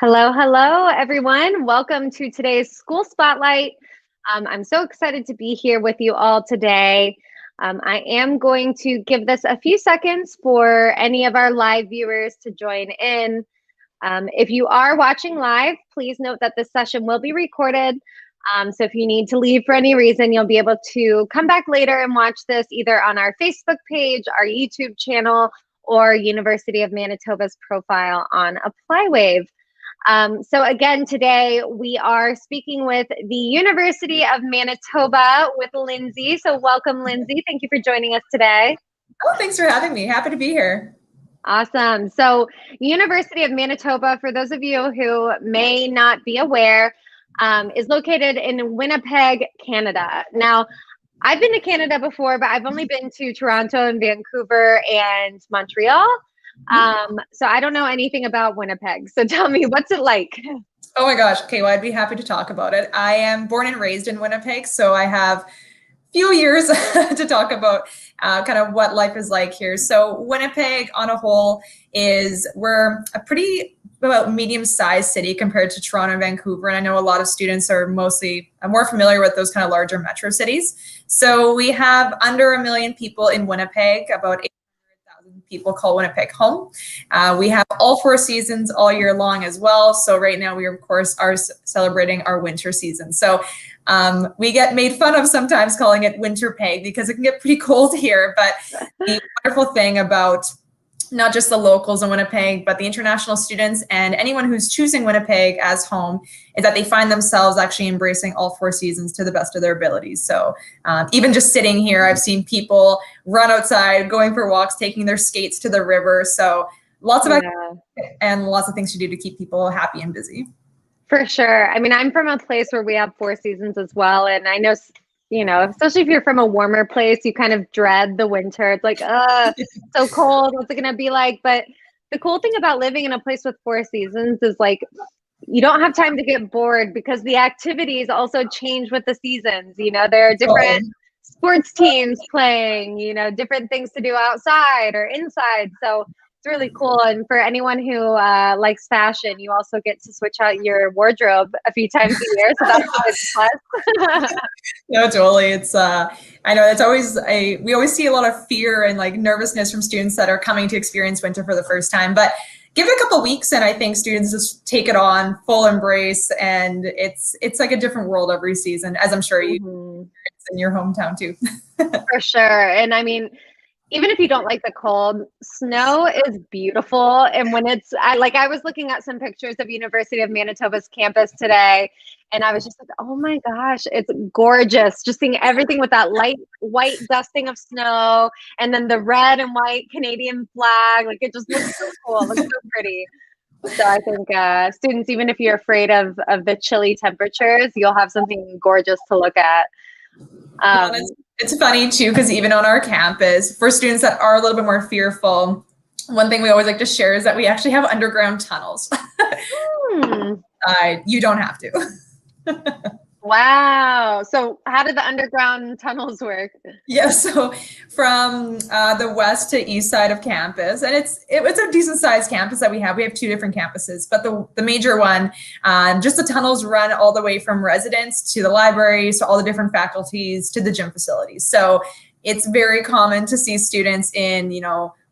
Hello, hello, everyone. Welcome to today's School Spotlight. I'm so excited to be here with you all today. I am going to give this a few seconds for any of our live viewers to join in. If you are watching live, please note that this session will be recorded. So if you need to leave for any reason, you'll be able to come back later and watch this either on our Facebook page, our YouTube channel, or University of Manitoba's profile on applywave. So again, today we are speaking with the University of Manitoba with Lindsay. So welcome, Lindsay. Thank you for joining us today. Oh, thanks for having me. Happy to be here. Awesome. So University of Manitoba, for those of you who may not be aware, is located in Winnipeg, Canada. Now, I've been to Canada before, but I've only been to Toronto and Vancouver and Montreal. So I don't know anything about Winnipeg. So tell me, what's it like? Oh my gosh. Okay, well, I'd be happy to talk about it. I am born and raised in Winnipeg, so I have a few years to talk about kind of what life is like here. So Winnipeg on a whole we're a pretty about medium-sized city compared to Toronto and Vancouver. And I know a lot of students are more familiar with those kind of larger metro cities. So we have under 1 million people in Winnipeg, about people call Winnipeg home. We have all 4 seasons all year long as well. So right now we, of course, are celebrating our winter season. So we get made fun of sometimes calling it Winterpeg because it can get pretty cold here. But the wonderful thing about not just the locals in Winnipeg, but the international students and anyone who's choosing Winnipeg as home is that they find themselves actually embracing all 4 seasons to the best of their abilities. So even just sitting here, I've seen people run outside, going for walks, taking their skates to the river. So lots of activities and lots of things to do to keep people happy and busy. For sure. I mean, I'm from a place where we have 4 seasons as well. And I know, especially if you're from a warmer place, you kind of dread the winter. It's like, so cold. What's it going to be like? But the cool thing about living in a place with 4 seasons is like, you don't have time to get bored because the activities also change with the seasons. There are different sports teams playing, different things to do outside or inside. So it's really cool. And for anyone who likes fashion, you also get to switch out your wardrobe a few times a year. So that's always plus. No, totally. It's I know it's always we always see a lot of fear and like nervousness from students that are coming to experience winter for the first time. But give it a couple of weeks and I think students just take it on full embrace, and it's like a different world every season, as I'm sure you experience in your hometown too. For sure. And I mean, even if you don't like the cold, snow is beautiful. And when I was looking at some pictures of University of Manitoba's campus today, and I was just like, oh my gosh, it's gorgeous. Just seeing everything with that light white dusting of snow and then the red and white Canadian flag. Like, it just looks so cool. It looks so pretty. So I think students, even if you're afraid of the chilly temperatures, you'll have something gorgeous to look at. It's funny too, because even on our campus, for students that are a little bit more fearful, one thing we always like to share is that we actually have underground tunnels. You don't have to. Wow. So how do the underground tunnels work? Yeah, so from the west to east side of campus, and it's a decent sized campus that we have. We have 2 different campuses, but the major one, just the tunnels run all the way from residence to the libraries, to all the different faculties, to the gym facilities. So it's very common to see students in,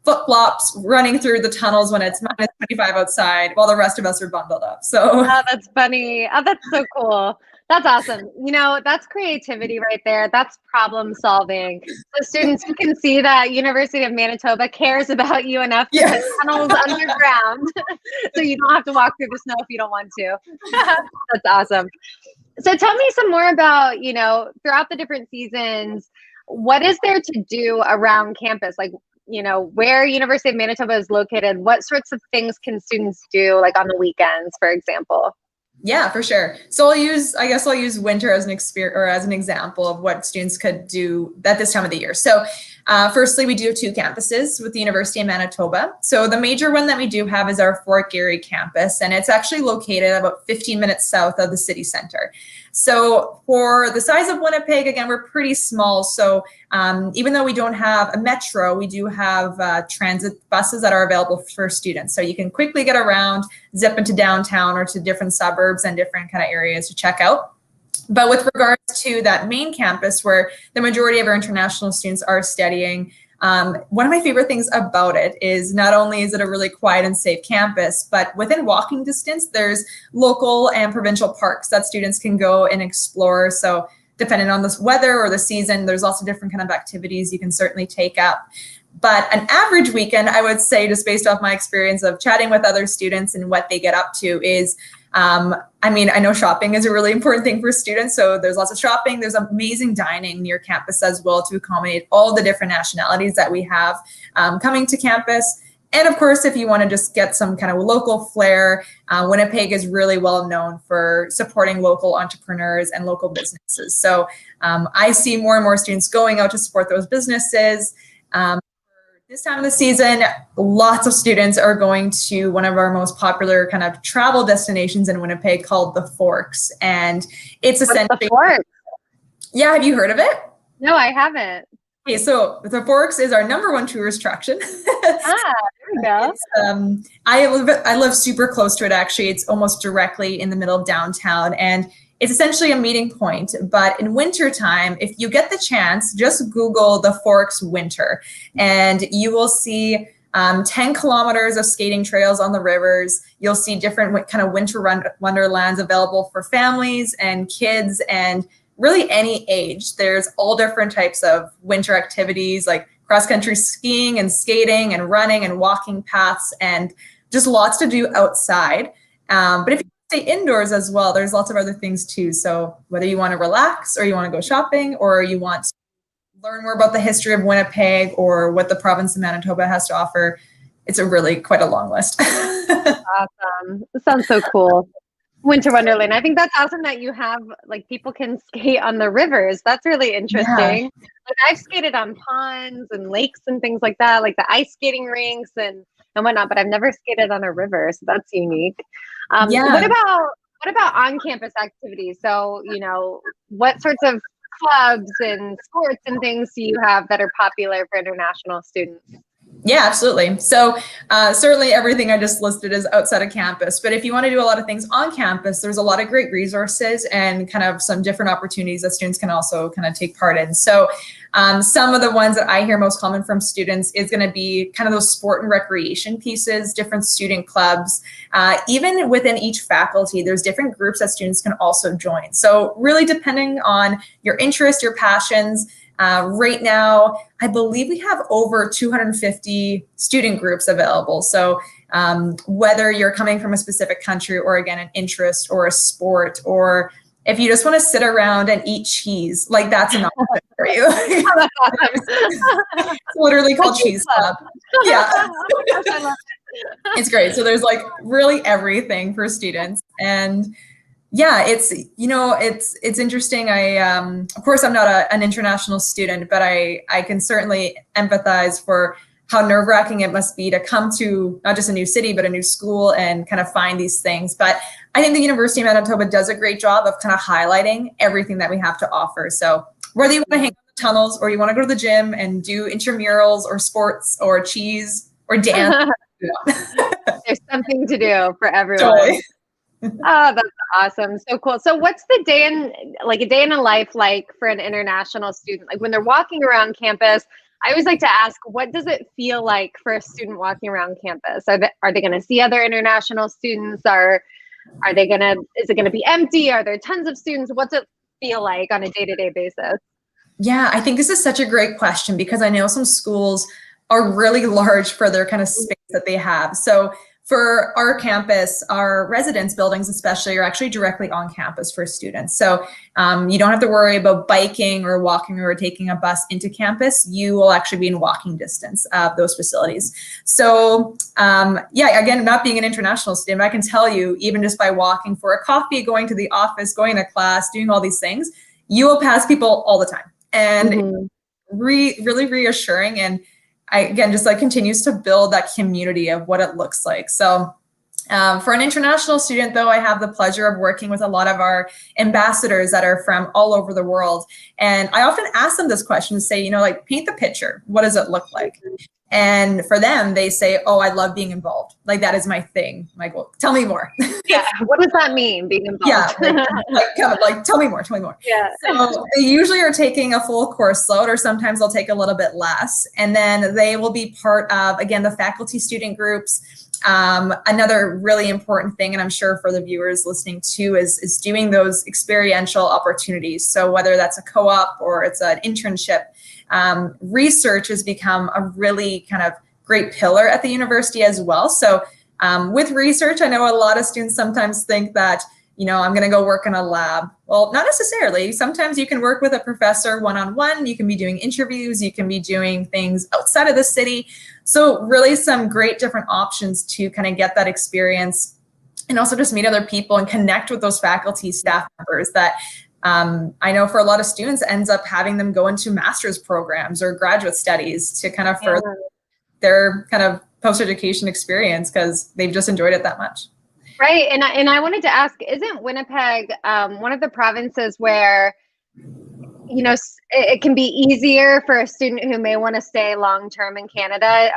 flip-flops running through the tunnels when it's minus 25 outside while the rest of us are bundled up. So that's funny. Oh, that's so cool. That's awesome. That's creativity right there. That's problem solving. So students, you can see that University of Manitoba cares about you enough to put tunnels underground so you don't have to walk through the snow if you don't want to. That's awesome. So tell me some more about, throughout the different seasons, what is there to do around campus? Like, where University of Manitoba is located, what sorts of things can students do, like on the weekends, for example? Yeah, for sure. So I'll use winter as an example of what students could do at this time of the year. So Firstly, we do have 2 campuses with the University of Manitoba. So the major one that we do have is our Fort Garry campus, and it's actually located about 15 minutes south of the city center. So for the size of Winnipeg, again, we're pretty small. So even though we don't have a metro, we do have transit buses that are available for students. So you can quickly get around, zip into downtown or to different suburbs and different kind of areas to check out. But with regards to that main campus where the majority of our international students are studying, one of my favorite things about it is not only is it a really quiet and safe campus, but within walking distance, there's local and provincial parks that students can go and explore. So depending on the weather or the season, there's lots of different kind of activities you can certainly take up. But an average weekend, I would say, just based off my experience of chatting with other students and what they get up to is, I mean, I know shopping is a really important thing for students. So there's lots of shopping. There's amazing dining near campus as well to accommodate all the different nationalities that we have coming to campus. And of course, if you want to just get some kind of local flair, Winnipeg is really well known for supporting local entrepreneurs and local businesses. So I see more and more students going out to support those businesses. This time of the season, lots of students are going to one of our most popular kind of travel destinations in Winnipeg called the Forks. And it's essentially— What's the Forks? Yeah, have you heard of it? No, I haven't. Okay, so the Forks is our #1 tourist attraction. There we go. I live super close to it, actually. It's almost directly in the middle of downtown. And it's essentially a meeting point, but in wintertime, if you get the chance, just Google the Forks winter, and you will see 10 kilometers of skating trails on the rivers. You'll see different kind of winter wonderlands available for families and kids and really any age. There's all different types of winter activities like cross-country skiing and skating and running and walking paths and just lots to do outside. But if you stay indoors as well, there's lots of other things too. So whether you want to relax or you want to go shopping or you want to learn more about the history of Winnipeg or what the province of Manitoba has to offer, it's quite a long list. Awesome. That sounds so cool. Winter Wonderland. I think that's awesome that you have, like, people can skate on the rivers. That's really interesting. Yeah. Like, I've skated on ponds and lakes and things like that, like the ice skating rinks and whatnot, but I've never skated on a river, so that's unique. What about on-campus activities? So, what sorts of clubs and sports and things do you have that are popular for international students? Yeah, absolutely. So certainly everything I just listed is outside of campus, but if you want to do a lot of things on campus, there's a lot of great resources and kind of some different opportunities that students can also kind of take part in. So some of the ones that I hear most common from students is going to be kind of those sport and recreation pieces, different student clubs. Even within each faculty, there's different groups that students can also join. So really depending on your interest, your passions. Right now, I believe we have over 250 student groups available. So whether you're coming from a specific country or, again, an interest or a sport, or if you just want to sit around and eat cheese, like that's an option for you. It's literally called Cheese Club. Yeah. I love it. It's great. So there's like really everything for students. And yeah, it's interesting. Of course, I'm not an international student, but I can certainly empathize for how nerve-wracking it must be to come to not just a new city, but a new school and kind of find these things. But I think the University of Manitoba does a great job of kind of highlighting everything that we have to offer. So whether you want to hang out in the tunnels or you want to go to the gym and do intramurals or sports or cheese or dance. There's something to do for everyone. Totally. Oh, that's awesome. So cool. So what's a day in a life like for an international student? Like when they're walking around campus, I always like to ask, what does it feel like for a student walking around campus? Are they going to see other international students? Is it going to be empty? Are there tons of students? What's it feel like on a day-to-day basis? Yeah, I think this is such a great question because I know some schools are really large for their kind of space that they have. So for our campus, our residence buildings especially are actually directly on campus for students. So you don't have to worry about biking or walking or taking a bus into campus. You will actually be in walking distance of those facilities. So again, not being an international student, I can tell you, even just by walking for a coffee, going to the office, going to class, doing all these things, you will pass people all the time. And really reassuring. And again, just like continues to build that community of what it looks like. So for an international student, though, I have the pleasure of working with a lot of our ambassadors that are from all over the world. And I often ask them this question, say, like, paint the picture. What does it look like? And for them, they say, oh, I love being involved. Like, that is my thing. I'm like, well, tell me more. Yeah. What does that mean, being involved? Yeah. Tell me more. Yeah. So they usually are taking a full course load, or sometimes they'll take a little bit less. And then they will be part of, again, the faculty student groups. Another really important thing, and I'm sure for the viewers listening too, is doing those experiential opportunities. So whether that's a co-op or it's an internship, research has become a really kind of great pillar at the university as well. So with research, I know a lot of students sometimes think that, I'm going to go work in a lab. Well, not necessarily. Sometimes you can work with a professor one-on-one. You can be doing interviews. You can be doing things outside of the city. So really some great different options to kind of get that experience and also just meet other people and connect with those faculty staff members that I know for a lot of students ends up having them go into master's programs or graduate studies to kind of further their kind of post-education experience because they've just enjoyed it that much. Right. And I wanted to ask, isn't Winnipeg one of the provinces where, it can be easier for a student who may want to stay long-term in Canada?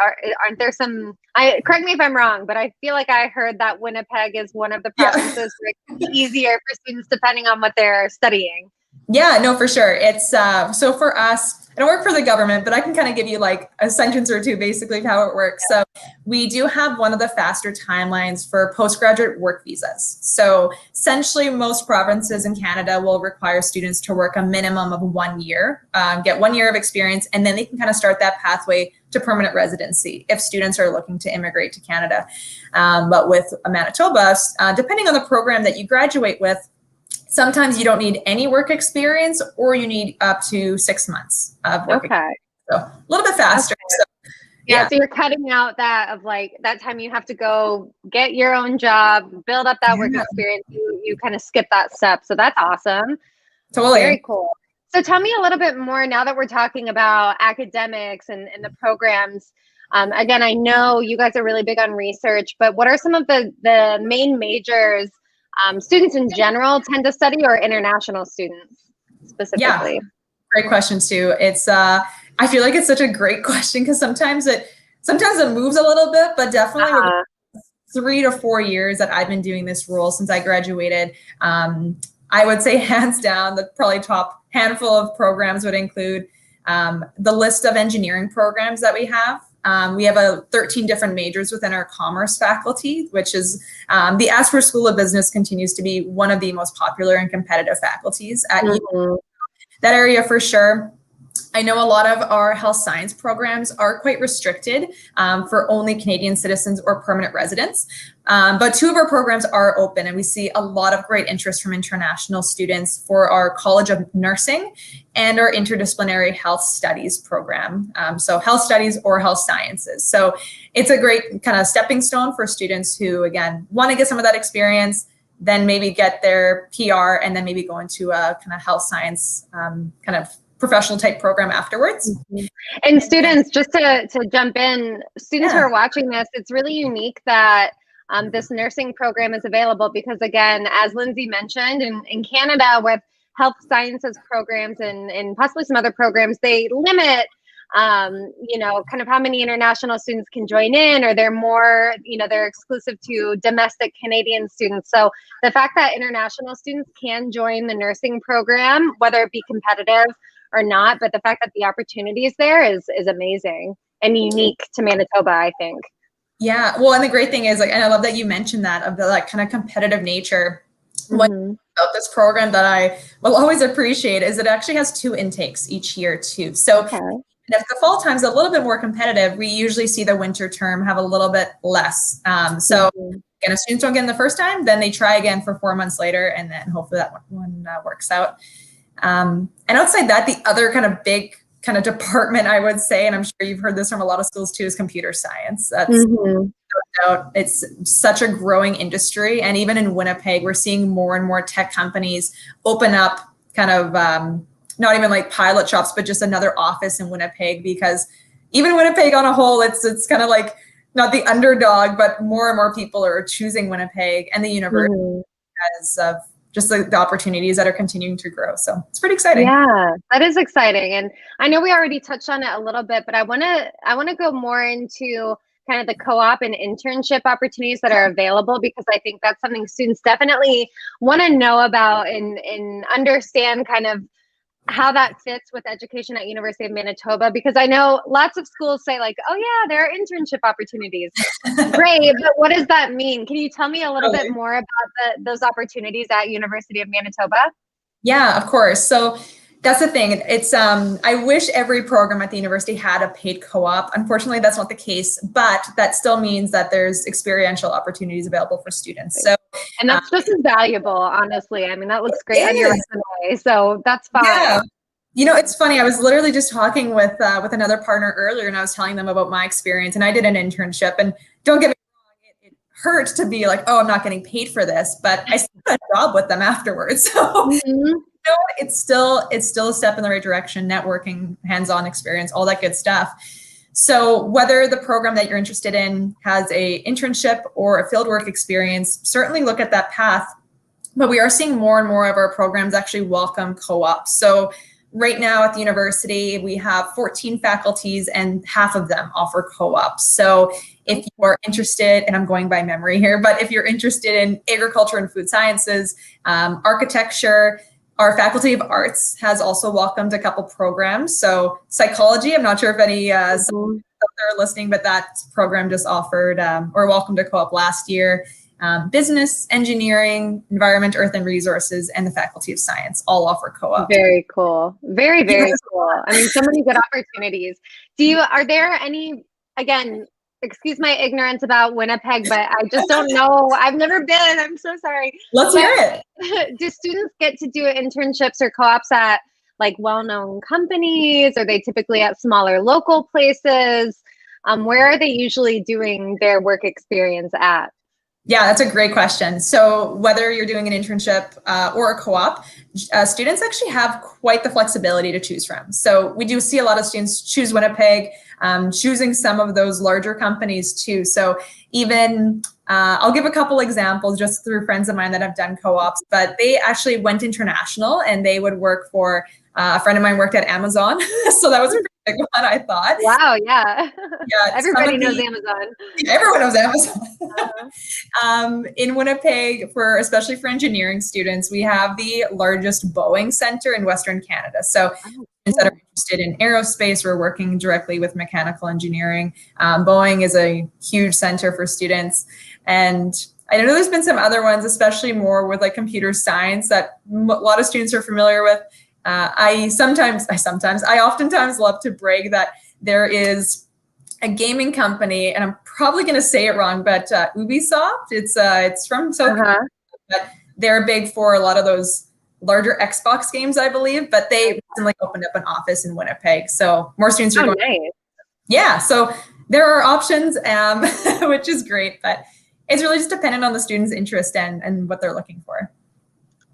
Aren't there some, correct me if I'm wrong, but I feel like I heard that Winnipeg is one of the provinces where it can be easier for students depending on what they're studying. Yeah, no, for sure. It's so for us, I don't work for the government, but I can kind of give you like a sentence or two basically of how it works. So we do have one of the faster timelines for postgraduate work visas. So essentially most provinces in Canada will require students to work a minimum of 1 year, get 1 year of experience, and then they can kind of start that pathway to permanent residency if students are looking to immigrate to Canada. But with Manitoba, depending on the program that you graduate with, sometimes you don't need any work experience or you need up to 6 months of work experience. So a little bit faster. Okay. So, yeah, so you're cutting out that of like that time you have to go get your own job, build up that work experience. You kind of skip that step. So that's awesome. Totally. Very cool. So tell me a little bit more now that we're talking about academics and the programs. Again, I know you guys are really big on research, but what are some of the main majors students in general tend to study, or international students specifically? Yeah, great question too. It's I feel like it's such a great question because sometimes it moves a little bit, but definitely with 3 to 4 years that I've been doing this role since I graduated, I would say hands down the probably top handful of programs would include the list of engineering programs that we have. We have 13 different majors within our commerce faculty, which is the Asper School of Business continues to be one of the most popular and competitive faculties at that area for sure. I know a lot of our health science programs are quite restricted for only Canadian citizens or permanent residents, but 2 of our programs are open, and we see a lot of great interest from international students for our College of Nursing and our interdisciplinary health studies program. So health studies or health sciences. So it's a great kind of stepping stone for students who, again, want to get some of that experience, then maybe get their PR, and then maybe go into a kind of health science kind of professional type program afterwards. And students, just to jump in, students who are watching this, it's really unique that this nursing program is available because, again, as Lindsay mentioned, in Canada with health sciences programs and possibly some other programs, they limit kind of how many international students can join in, or they're more, they're exclusive to domestic Canadian students. So the fact that international students can join the nursing program, whether it be competitive or not, but the fact that the opportunity is there is amazing and unique to Manitoba, I think. Yeah, well, and the great thing is, and I love that you mentioned that of the kind of competitive nature. What about this program that I will always appreciate is it actually has 2 intakes each year too. So if the fall time's a little bit more competitive, we usually see the winter term have a little bit less. So again, if students don't get in the first time, then they try again for 4 months later, and then hopefully that one works out. And outside that, the other kind of big kind of department, I would say, and I'm sure you've heard this from a lot of schools too, is computer science. That's no doubt, it's such a growing industry. And even in Winnipeg, we're seeing more and more tech companies open up kind of not even like pilot shops, but just another office in Winnipeg, because even Winnipeg on a whole, it's kind of like not the underdog, but more and more people are choosing Winnipeg and the university because of just the opportunities that are continuing to grow. So it's pretty exciting. Yeah, that is exciting. And I know we already touched on it a little bit, but I want to go more into kind of the co-op and internship opportunities that are available, because I think that's something students definitely want to know about and understand kind of how that fits with education at University of Manitoba, because I know lots of schools say like, oh yeah, there are internship opportunities. Great, but what does that mean? Can you tell me a little bit more about those opportunities at University of Manitoba? Yeah, of course. So that's the thing. It's I wish every program at the university had a paid co-op. Unfortunately, that's not the case, but that still means that there's experiential opportunities available for students. So, and that's just as valuable, honestly. I mean, that looks great on your resume, so that's fine. Yeah. You know, it's funny. I was literally just talking with another partner earlier, and I was telling them about my experience. And I did an internship. And don't get me wrong, it hurt to be like, oh, I'm not getting paid for this, but I still got a job with them afterwards. So. You know, it's still a step in the right direction, networking, hands-on experience, all that good stuff. So whether the program that you're interested in has a internship or a fieldwork experience, certainly look at that path. But we are seeing more and more of our programs actually welcome co-ops. So right now at the university, we have 14 faculties and half of them offer co-ops. So if you are interested, and I'm going by memory here, but if you're interested in agriculture and food sciences, architecture, our Faculty of Arts has also welcomed a couple programs. So psychology, I'm not sure if any some are listening, but that program just offered or welcomed a co-op last year. Business, engineering, environment, earth and resources, and the Faculty of Science all offer co-op. Very cool. Very, very cool. I mean, so many good opportunities. Are there any, again, excuse my ignorance about Winnipeg, but I just don't know. I've never been. I'm so sorry. Let's hear it. Do students get to do internships or co-ops at like well-known companies? Are they typically at smaller local places? Where are they usually doing their work experience at? Yeah, that's a great question. So whether you're doing an internship or a co-op, students actually have quite the flexibility to choose from. So we do see a lot of students choose Winnipeg, choosing some of those larger companies too. So even, I'll give a couple examples just through friends of mine that have done co-ops, but they actually went international and they would work for, a friend of mine worked at Amazon. So that was a pretty big one, I thought. Wow, yeah. Yeah, everybody knows Amazon. Everyone knows Amazon. In Winnipeg, especially for engineering students, we have the largest Boeing Center in Western Canada. So students that are interested in aerospace, we're working directly with mechanical engineering. Boeing is a huge center for students. And I know there's been some other ones, especially more with like computer science that a lot of students are familiar with. I oftentimes love to brag that there is a gaming company, and I'm probably going to say it wrong, but Ubisoft, it's from South Korea, but they're big for a lot of those larger Xbox games, I believe, but they recently opened up an office in Winnipeg. So more students are going. Nice. Yeah, so there are options, which is great, but it's really just dependent on the student's interest and what they're looking for.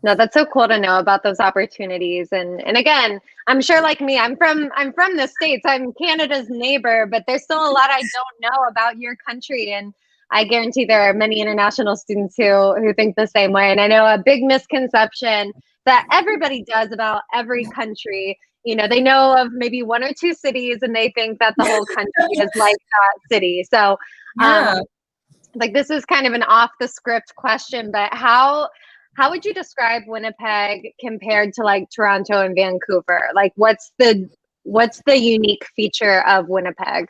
No, that's so cool to know about those opportunities. And again, I'm sure like me, I'm from the States. I'm Canada's neighbor, but there's still a lot I don't know about your country. And I guarantee there are many international students who think the same way. And I know a big misconception that everybody does about every country. You know, they know of maybe one or two cities and they think that the whole country is like that city. So like this is kind of an off the script question, but how would you describe Winnipeg compared to like Toronto and Vancouver? Like what's the unique feature of Winnipeg?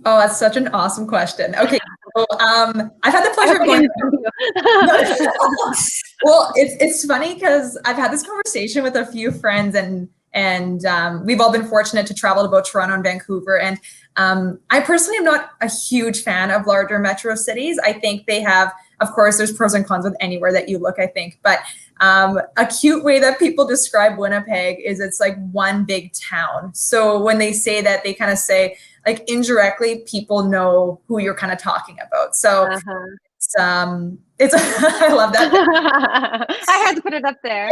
Oh, that's such an awesome question. Okay. So, I've had the pleasure of going. Well, it's funny because I've had this conversation with a few friends and we've all been fortunate to travel to both Toronto and Vancouver. And I personally am not a huge fan of larger metro cities. I think they have, of course, there's pros and cons with anywhere that you look, I think. But a cute way that people describe Winnipeg is it's like one big town. So when they say that, they kind of say, like indirectly, people know who you're kind of talking about. So it's I love that. I had to put it up there.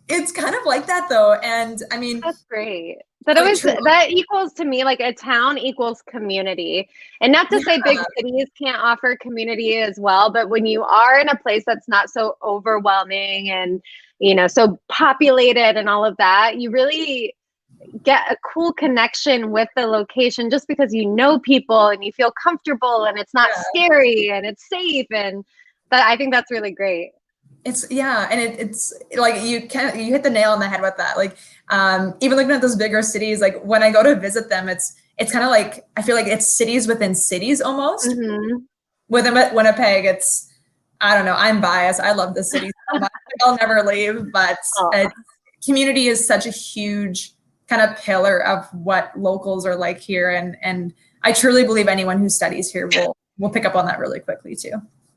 It's kind of like that though. And I mean, that's great. That equals to me like a town equals community. And not to say big cities can't offer community as well, but when you are in a place that's not so overwhelming and, you know, so populated and all of that, you really get a cool connection with the location just because you know people and you feel comfortable and it's not scary and it's safe. And I think that's really great. It's and it's like you hit the nail on the head with that. Like even looking at those bigger cities, like when I go to visit them, it's kind of like I feel like it's cities within cities almost. Mm-hmm. With Winnipeg, it's I don't know. I'm biased. I love the city so much. I'll never leave, but community is such a huge kind of pillar of what locals are like here, and I truly believe anyone who studies here will pick up on that really quickly too.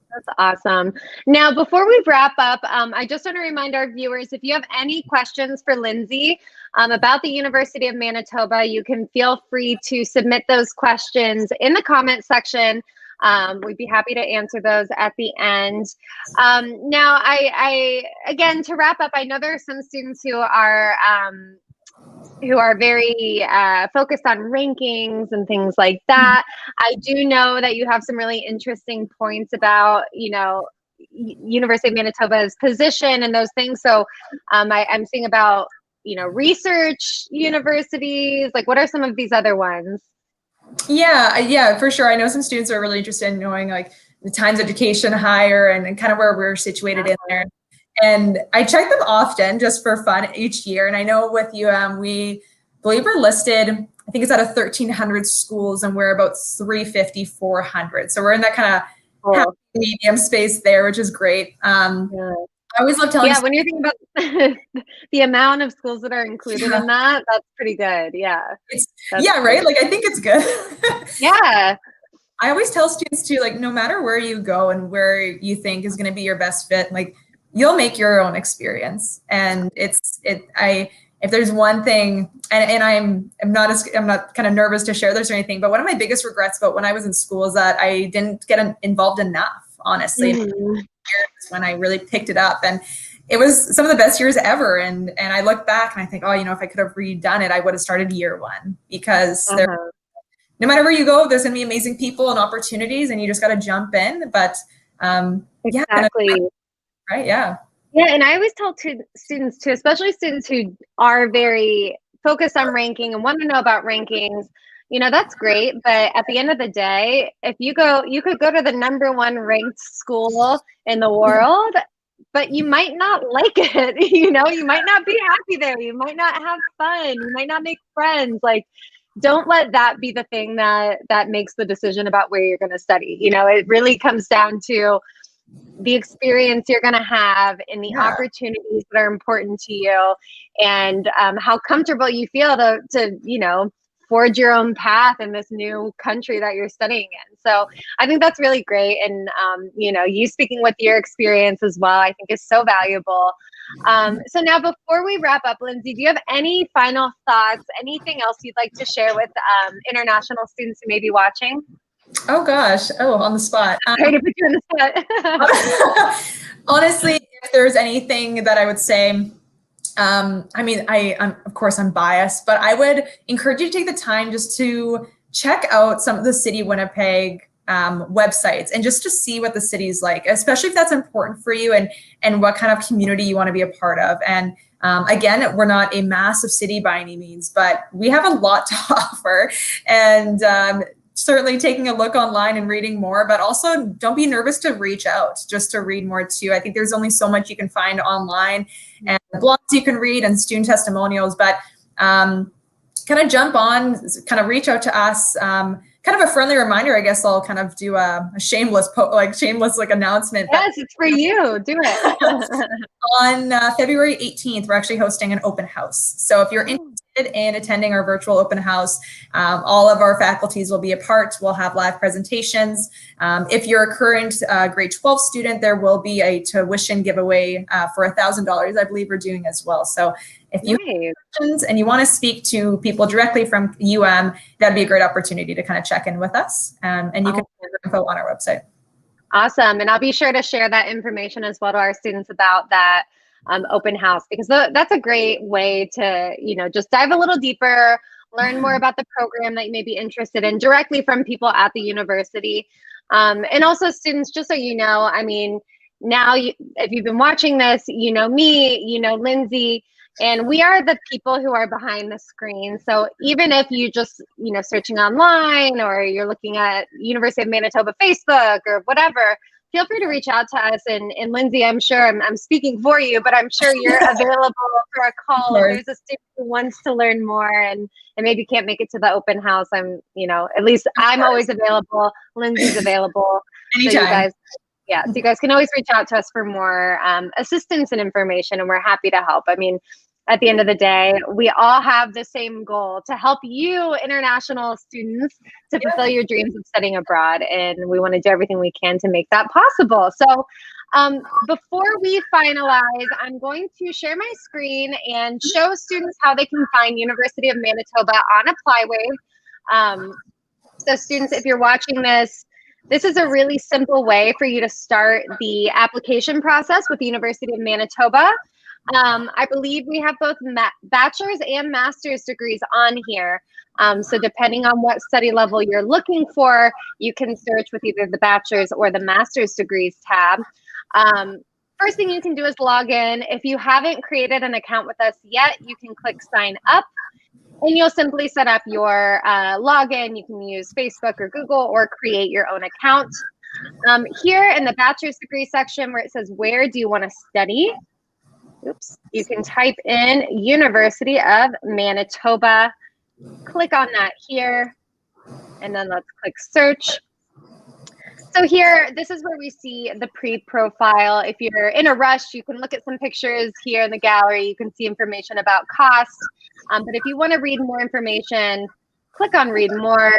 That's awesome. Now, before we wrap up, I just want to remind our viewers, if you have any questions for Lindsay about the University of Manitoba, you can feel free to submit those questions in the comment section. We'd be happy to answer those at the end. Now, I again, to wrap up, I know there are some students who are very focused on rankings and things like that. I do know that you have some really interesting points about, you know, University of Manitoba's position and those things. So I'm seeing about, you know, research universities. Like, what are some of these other ones? Yeah, for sure. I know some students are really interested in knowing like the Times Education hire and kind of where we're situated in there. And I check them often just for fun each year. And I know with we believe we're listed, I think it's out of 1,300 schools and we're about 350, 400. So we're in that kind of medium space there, which is great. I always love telling when you're thinking about the amount of schools that are included in that, that's pretty good. Right? Like, I think it's good. I always tell students too, like, no matter where you go and where you think is going to be your best fit, like, you'll make your own experience. And if there's one thing, and I'm not kind of nervous to share this or anything, but one of my biggest regrets about when I was in school is that I didn't get involved enough, honestly, when I really picked it up. And it was some of the best years ever. And I look back and I think, oh, you know, if I could have redone it, I would have started year one, because no matter where you go, there's going to be amazing people and opportunities, and you just got to jump in. But exactly. Right. Yeah. And I always tell students too, especially students who are very focused on ranking and want to know about rankings, you know, that's great. But at the end of the day, if you could go to the #1 ranked school in the world, but you might not like it. You know, you might not be happy there. You might not have fun. You might not make friends. Like, don't let that be the thing that makes the decision about where you're going to study. You know, it really comes down to the experience you're going to have and the opportunities that are important to you, and how comfortable you feel to, you know, forge your own path in this new country that you're studying in. So I think that's really great. And, you know, you speaking with your experience as well, I think is so valuable. So now, before we wrap up, Lindsay, do you have any final thoughts, anything else you'd like to share with international students who may be watching? Oh gosh. Oh, on the spot. Sorry to put you on the spot. Honestly, if there's anything that I would say, I mean, of course I'm biased, but I would encourage you to take the time just to check out some of the City Winnipeg websites, and just to see what the city's like, especially if that's important for you, and what kind of community you want to be a part of. And again, we're not a massive city by any means, but we have a lot to offer. And certainly taking a look online and reading more, but also don't be nervous to reach out just to read more too. I think there's only so much you can find online, and blogs you can read and student testimonials, but kind of jump on, kind of reach out to us. Kind of a friendly reminder, I guess I'll kind of do a shameless announcement. Yes, it's for you. Do it. On February 18th, we're actually hosting an open house. So if you're interested in attending our virtual open house, all of our faculties will be a part. We'll have live presentations. If you're a current grade 12 student, there will be a tuition giveaway for $1,000, I believe we're doing as well. So if you have questions and you want to speak to people directly from that'd be a great opportunity to kind of check in with us. And you can find info on our website. Awesome. And I'll be sure to share that information as well to our students about that open house, because that's a great way to, just dive a little deeper, learn more about the program that you may be interested in directly from people at the university. And also students, just so you know, I mean, now if you've been watching this, you know me, you know Lindsay, and we are the people who are behind the screen. So even if you just, searching online, or you're looking at University of Manitoba Facebook or whatever, feel free to reach out to us. And Lindsay, I'm sure I'm speaking for you, but I'm sure you're available for a call if there's a student who wants to learn more and maybe can't make it to the open house. I'm, at least I'm always available. Lindsay's available. Anytime. So you guys can always reach out to us for more assistance and information, and we're happy to help. I mean, at the end of the day, we all have the same goal: to help you international students to fulfill your dreams of studying abroad. And we want to do everything we can to make that possible. So before we finalize, I'm going to share my screen and show students how they can find University of Manitoba on applywave. So students, if you're watching this, this is a really simple way for you to start the application process with the University of Manitoba. I believe we have both bachelor's and master's degrees on here. So depending on what study level you're looking for, you can search with either the bachelor's or the master's degrees tab. First thing you can do is log in. If you haven't created an account with us yet, you can click sign up, and you'll simply set up your login. You can use Facebook or Google, or create your own account. Here in the bachelor's degree section where it says, where do you want to study? You can type in University of Manitoba, click on that here, and then let's click search. So here, this is where we see the pre-profile. If you're in a rush, you can look at some pictures here in the gallery. You can see information about cost. But if you want to read more information, click on read more.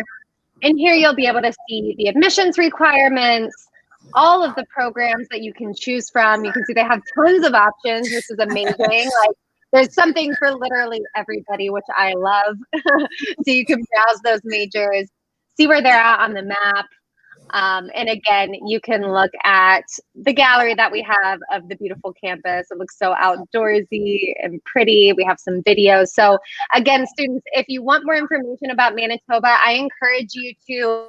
And here you'll be able to see the admissions requirements, all of the programs that you can choose from. You can see they have tons of options. This is amazing. Like, there's something for literally everybody, which I love. So you can browse those majors, see where they're at on the map. And again, you can look at the gallery that we have of the beautiful campus. It looks so outdoorsy and pretty. We have some videos. So again, students, if you want more information about Manitoba, I encourage you to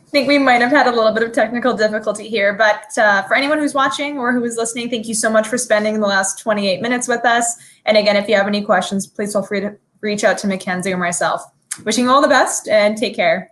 I think we might have had a little bit of technical difficulty here, but for anyone who's watching or who is listening, thank you so much for spending the last 28 minutes with us. And again, if you have any questions, please feel free to reach out to Mackenzie or myself. Wishing you all the best and take care.